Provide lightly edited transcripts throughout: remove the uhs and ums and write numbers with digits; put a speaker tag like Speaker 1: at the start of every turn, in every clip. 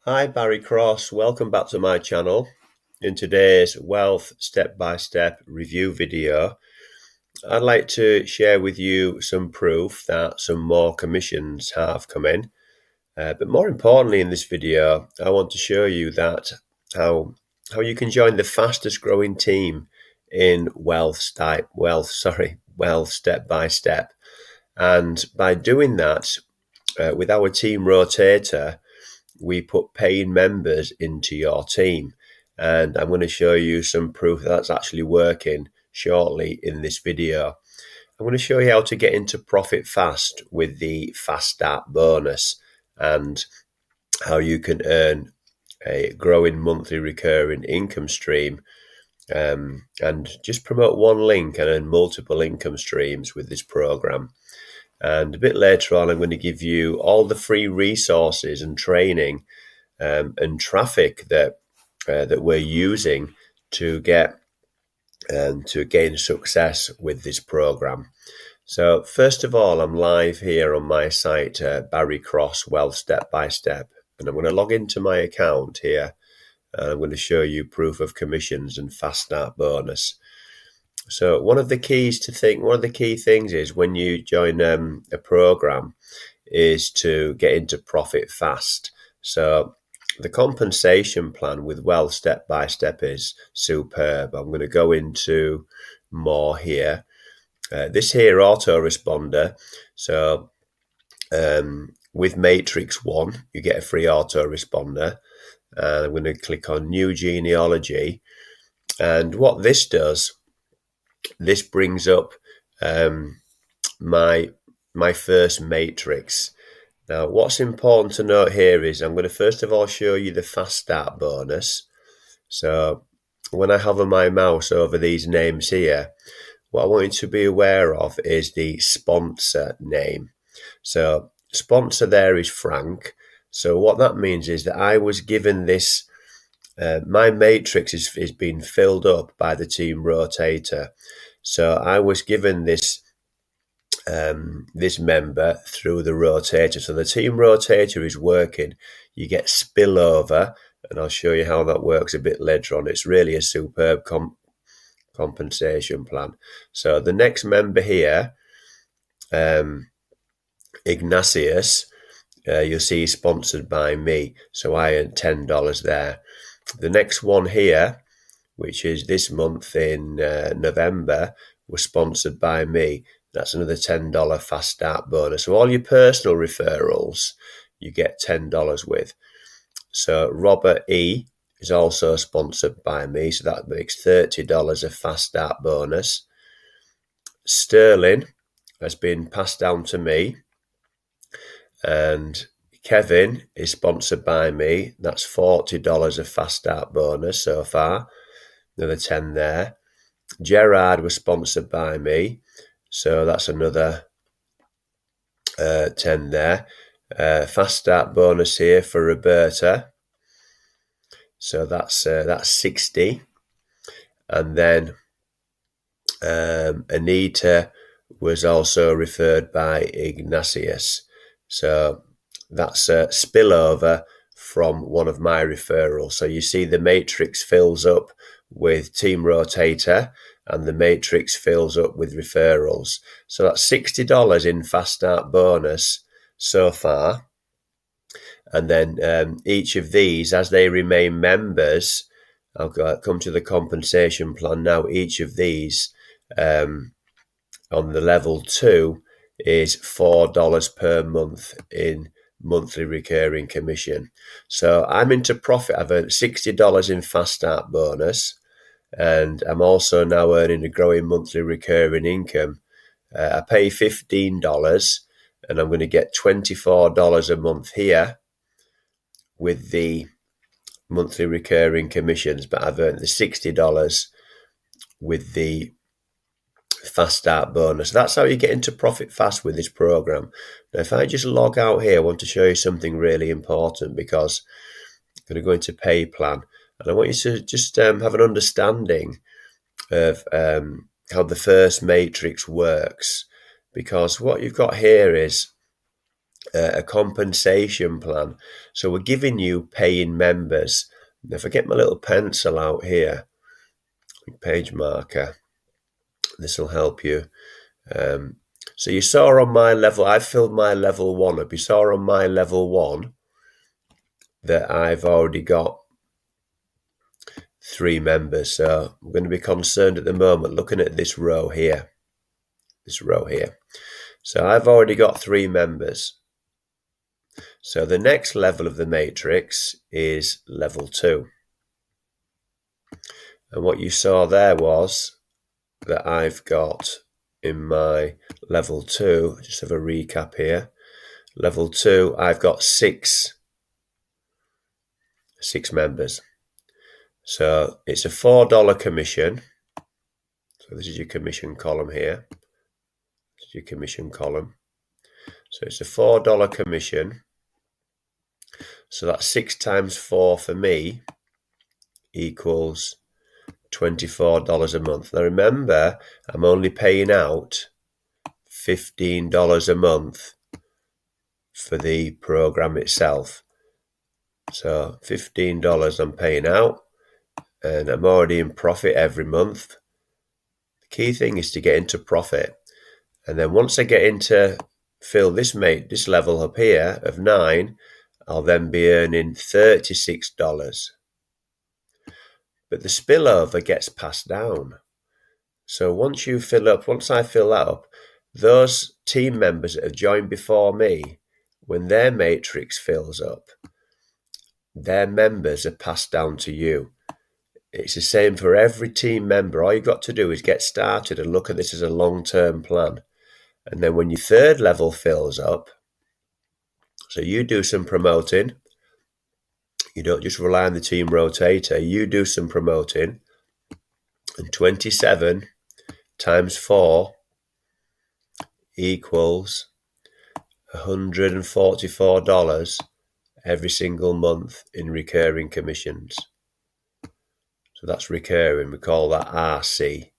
Speaker 1: Hi, Barry Cross. Welcome back to my channel. In today's wealth step-by-step review video, I'd like to share with you some proof that some more commissions have come in. But more importantly, in this video, I want to show you that how you can join the fastest growing team in wealth step by step. And by doing that, with our team rotator, we put paying members into your team, and I'm going to show you some proof that's actually working shortly in this video. I'm going to show you how to get into profit fast with the fast start bonus and how you can earn a growing monthly recurring income stream, and just promote one link and earn multiple income streams with this program. And a bit later on, I'm going to give you all the free resources and training and traffic that we're using to get to gain success with this program. So first of all, I'm live here on my site, Barry Cross Wealth Step by Step, and I'm going to log into my account here, and I'm going to show you proof of commissions and fast start bonus. So one of the key things is when you join a program is to get into profit fast. So the compensation plan with Wealth Step by Step is superb. I'm going to go into more here. This here autoresponder. So with Matrix 1, you get a free autoresponder. And I'm going to click on New Genealogy. And what this does, this brings up my first matrix. Now, what's important to note here is I'm going to first of all show you the fast start bonus. So when I hover my mouse over these names here, what I want you to be aware of is the sponsor name. So sponsor there is Frank. So what that means is that I was given this, my matrix is being filled up by the team rotator. So I was given this member through the rotator. So the team rotator is working. You get spillover, and I'll show you how that works a bit later on. It's really a superb compensation plan. So the next member here, Ignatius, you'll see sponsored by me. So I earned $10 there. The next one here, which is this month in November, was sponsored by me. That's another $10 fast start bonus. So all your personal referrals, you get $10 with. So Robert E is also sponsored by me. So that makes $30 of fast start bonus. Sterling has been passed down to me. And Kevin is sponsored by me. That's $40 of fast start bonus so far. Another 10 there. Gerard was sponsored by me. So that's another 10 there. Fast start bonus here for Roberta. So that's 60. And then Anita was also referred by Ignatius. So that's a spillover from one of my referrals. So you see the matrix fills up with team rotator, and the matrix fills up with referrals. So that's $60 in fast start bonus so far. And then each of these, as they remain members, I'll come to the compensation plan now. Each of these on the level 2 is $4 per month in monthly recurring commission. So I'm into profit. I've earned $60 in fast start bonus, and I'm also now earning a growing monthly recurring income. I pay $15, and I'm going to get $24 a month here with the monthly recurring commissions, but I've earned the $60 with the fast start bonus. That's how you get into profit fast with this program. Now, if I just log out here, I want to show you something really important, because I'm going to go into pay plan, and I want you to just have an understanding of how the first matrix works, because what you've got here is a compensation plan. So we're giving you paying members. If I get my little pencil out here, page marker, this will help you. So you saw on my level, I filled my level 1 up. You saw on my level 1 that I've already got 3 members. So I'm going to be concerned at the moment looking at this row here. So I've already got 3 members. So the next level of the matrix is level 2. And what you saw there was that I've got in my level 2, just have a recap here. Level 2, I've got six members. So it's a $4 commission. So this is your commission column here. This is your commission column. So it's a $4 commission. So that's 6 times 4 for me equals $24 a month. Now remember, I'm only paying out $15 a month for the program itself. So $15 I'm paying out, and I'm already in profit every month. The key thing is to get into profit. And then once I get into fill this level up here of 9, I'll then be earning $36. But the spillover gets passed down. So once I fill that up, those team members that have joined before me, when their matrix fills up, their members are passed down to you. It's the same for every team member. All you've got to do is get started and look at this as a long-term plan. And then when your 3rd level fills up, so you do some promoting. You don't just rely on the team rotator. You do some promoting. And 27 times 4 equals $144 every single month in recurring commissions. So that's recurring. We call that RC.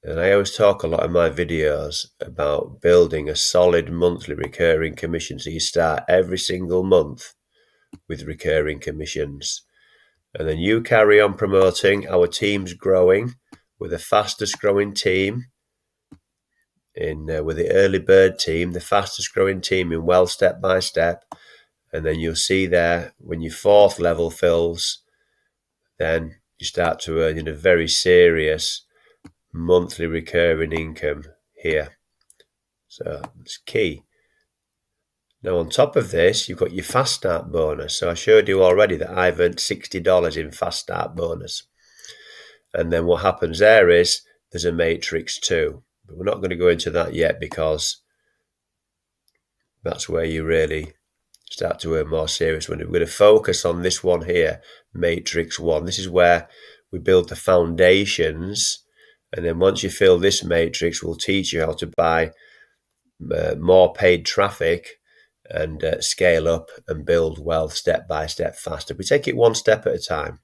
Speaker 1: And I always talk a lot in my videos about building a solid monthly recurring commission. So you start every single month with recurring commissions. And then you carry on promoting. Our team's growing. We're the fastest growing team with the early bird team, the fastest growing team in Wealth Step by Step. And then you'll see there when your 4th level fills, then you start to earn a very serious monthly recurring income here. So it's key. Now on top of this, you've got your fast start bonus. So I showed you already that I've earned $60 in fast start bonus. And then what happens there is there's a matrix 2. But we're not going to go into that yet because that's where you really start to earn more serious money. We're going to focus on this one here, matrix 1. This is where we build the foundations. And then once you fill this matrix, we'll teach you how to buy more paid traffic and scale up and build wealth step by step faster. We take it one step at a time.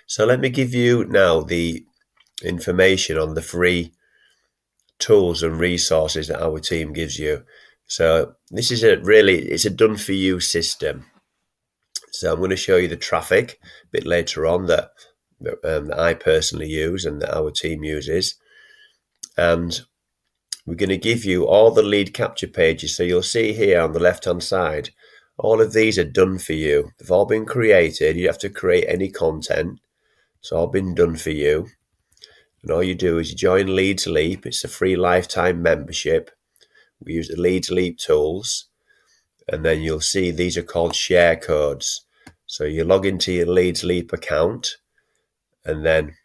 Speaker 1: So let me give you now the information on the free tools and resources that our team gives you. So this is it's a done for you system. So I'm going to show you the traffic a bit later on that I personally use and that our team uses. And we're going to give you all the lead capture pages. So you'll see here on the left-hand side, all of these are done for you. They've all been created. You don't have to create any content. It's all been done for you. And all you do is you join Leads Leap. It's a free lifetime membership. We use the Leads Leap tools. And then you'll see these are called share codes. So you log into your Leads Leap account. And then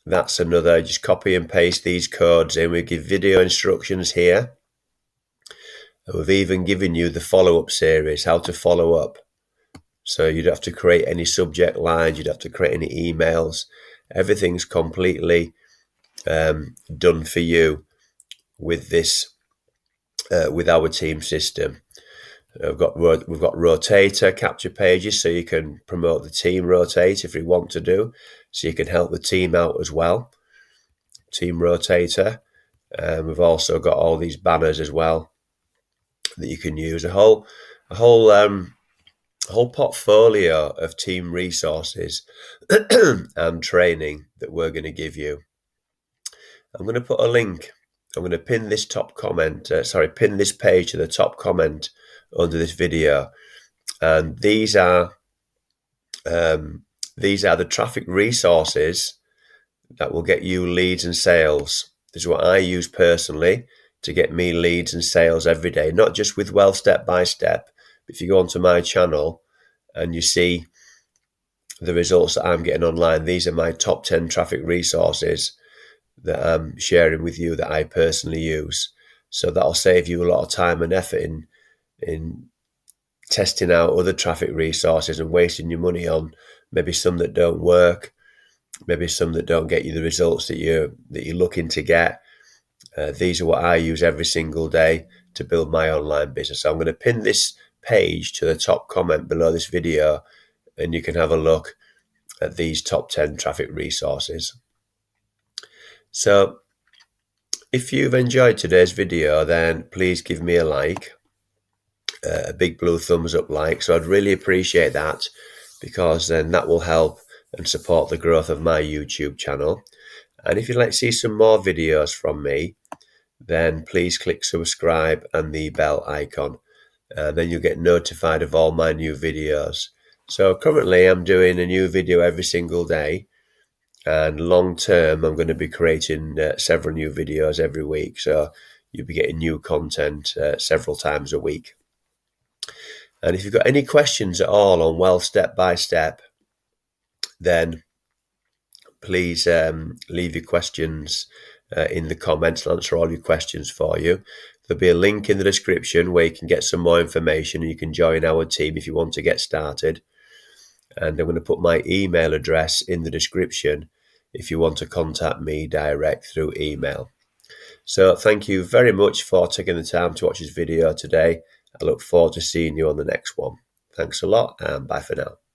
Speaker 1: that's another, just copy and paste these codes in. We give video instructions here. And we've even given you the follow-up series, how to follow up. So you don't have to create any subject lines. You don't have to create any emails. Everything's completely done for you with this, with our team system. We've got rotator capture pages, so you can promote the team rotate if you want to do. So you can help the team out as well. Team rotator. We've also got all these banners as well that you can use, a whole portfolio of team resources and training that we're going to give you. I'm going to put a link. I'm going to pin this pin this page to the top comment under this video, and these are the traffic resources that will get you leads and sales. This is what I use personally to get me leads and sales every day, not just with Wealth Step by Step. But if you go onto my channel and you see the results that I'm getting online, these are my top 10 traffic resources that I'm sharing with you that I personally use. So that'll save you a lot of time and effort in testing out other traffic resources and wasting your money on maybe some that don't work, maybe some that don't get you the results that you're looking to get. These are what I use every single day to build my online business. So I'm going to pin this page to the top comment below this video, and you can have a look at these top 10 traffic resources. So if you've enjoyed today's video, then please give me a like, a big blue thumbs up like. So I'd really appreciate that, because then that will help and support the growth of my YouTube channel. And if you'd like to see some more videos from me, then please click subscribe and the bell icon. Then you'll get notified of all my new videos. So currently I'm doing a new video every single day, and long term I'm going to be creating several new videos every week. So you'll be getting new content several times a week. And if you've got any questions at all on Wealth Step by Step, then please leave your questions in the comments. I'll answer all your questions for you. There'll be a link in the description where you can get some more information, and you can join our team if you want to get started. And I'm going to put my email address in the description if you want to contact me direct through email. So thank you very much for taking the time to watch this video today. I look forward to seeing you on the next one. Thanks a lot, and bye for now.